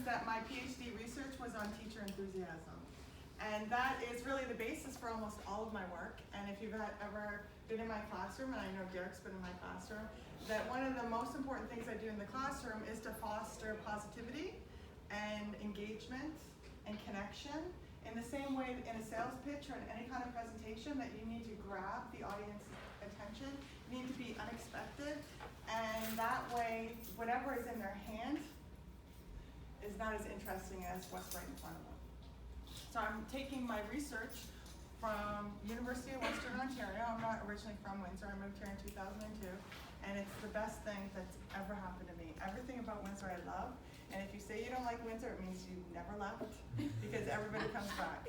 happens that my Ph.D. research was on teacher enthusiasm. And that is really the basis for almost all of my work. And if you've ever been in my classroom, and I know Derek's been in my classroom, that one of the most important things I do in the classroom is to foster positivity and engagement and connection. In the same way in a sales pitch or in any kind of presentation that you need to grab the audience's attention, you need to be unexpected, and that way whatever is in their hand is not as interesting as what's right in front of them. So I'm taking my research from University of Western Ontario. I'm not originally from Windsor. I moved here in 2002, and it's the best thing that's ever happened to me. Everything about Windsor I love, and if you say you don't like Windsor, it means you never left, because everybody comes back.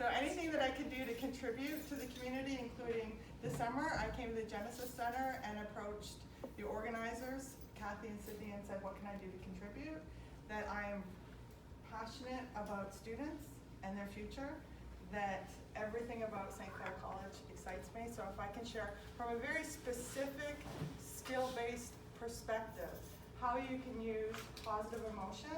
So anything that I can do to contribute to the community, including this summer, I came to the Genesis Center and approached the organizers, Kathy and Sydney, and said, what can I do to contribute? That I am passionate about students and their future, that everything about St. Clair College excites me. So if I can share from a very specific, skill-based perspective, how you can use positive emotion,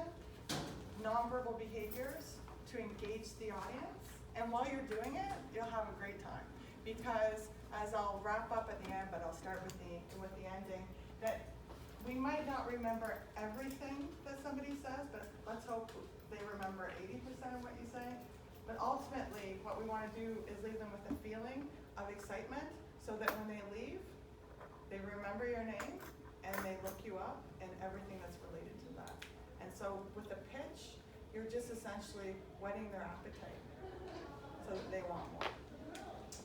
nonverbal behaviors to engage the audience. And while you're doing it, you'll have a great time. Because as I'll wrap up at the end, but I'll start with the ending, that we might not remember everything that somebody says, but let's hope they remember 80% of what you say. But ultimately, what we want to do is leave them with a feeling of excitement so that when they leave, they remember your name and they look you up and everything that's related to that. And so with a pitch, you're just essentially whetting their appetite so that they want more.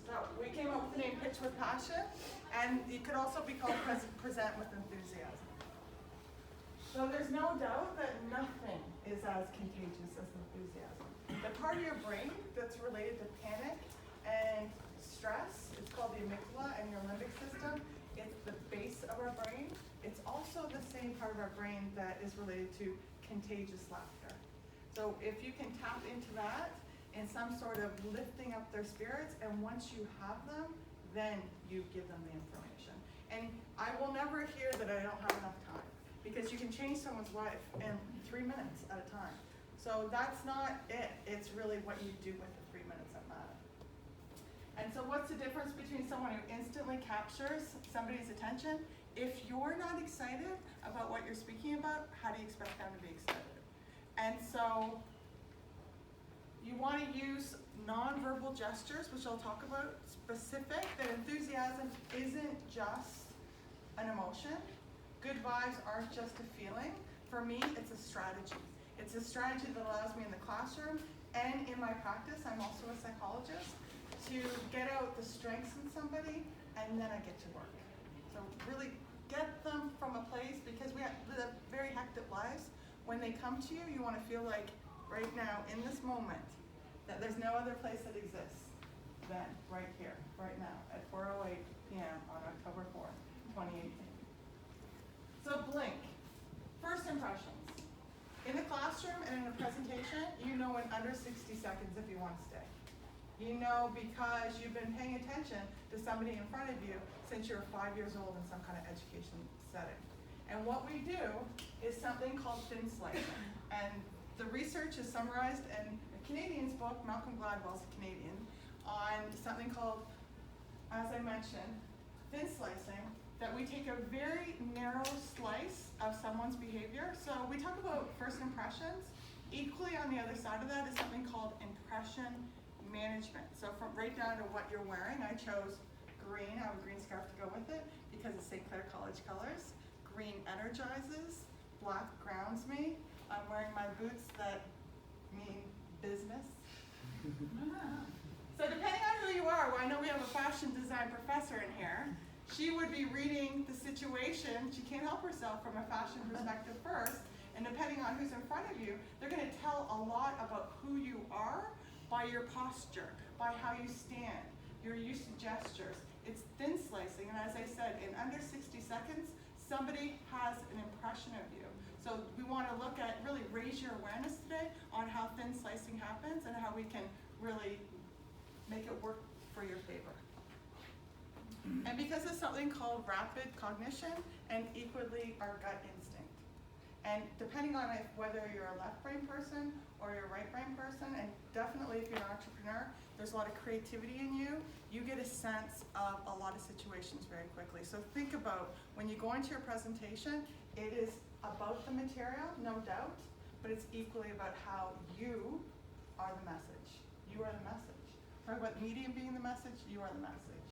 So we came up with the name Pitch with Passion, and it could also be called Present with Enthusiasm. So there's no doubt that nothing is as contagious as enthusiasm. The part of your brain that's related to panic and stress, it's called the amygdala and your limbic system. It's the base of our brain. It's also the same part of our brain that is related to contagious laughter. So if you can tap into that in some sort of lifting up their spirits, and once you have them, then you give them the information. And I will never hear that I don't have enough time, because you can change someone's life in 3 minutes at a time. So that's not it. It's really what you do with the 3 minutes that matter. And so what's the difference between someone who instantly captures somebody's attention? If you're not excited about what you're speaking about, how do you expect them to be excited? And so you want to use nonverbal gestures, which I'll talk about specific, that enthusiasm isn't just an emotion. Good vibes aren't just a feeling. For me, it's a strategy. It's a strategy that allows me in the classroom and in my practice, I'm also a psychologist, to get out the strengths in somebody, and then I get to work. So really get them from a place, because we have the very hectic lives. When they come to you, you want to feel like right now, in this moment, that there's no other place that exists than right here, right now, at 4:08 p.m. on October 4th, 2018. So blink. First impressions. In the classroom and in a presentation, you know in under 60 seconds if you want to stay. You know because you've been paying attention to somebody in front of you since you're 5 years old in some kind of education setting. And what we do is something called thin slicing. And the research is summarized in a Canadian's book, Malcolm Gladwell's a Canadian, on something called, as I mentioned, thin slicing, that we take a very narrow slice of someone's behavior. So we talk about first impressions. Equally on the other side of that is something called impression management. So from right down to what you're wearing, I chose green. I have a green scarf to go with it because it's St. Clair College colors. Green energizes, black grounds me. I'm wearing my boots that mean business. So depending on who you are, well, I know we have a fashion design professor in here. She would be reading the situation. She can't help herself from a fashion perspective first. And depending on who's in front of you, they're going to tell a lot about who you are by your posture, by how you stand, your use of gestures. It's thin slicing. And as I said, in under 60 seconds, somebody has an impression of you. So we want to look at, really raise your awareness today on how thin slicing happens and how we can really make it work for your favor. And because of something called rapid cognition and equally our gut instinct. And depending on whether you're a left brain person or you're a right brain person, and definitely if you're an entrepreneur, there's a lot of creativity in you, you get a sense of a lot of situations very quickly. So think about when you go into your presentation, it is about the material, no doubt, but it's equally about how you are the message. You are the message. Talk about the medium being the message, you are the message.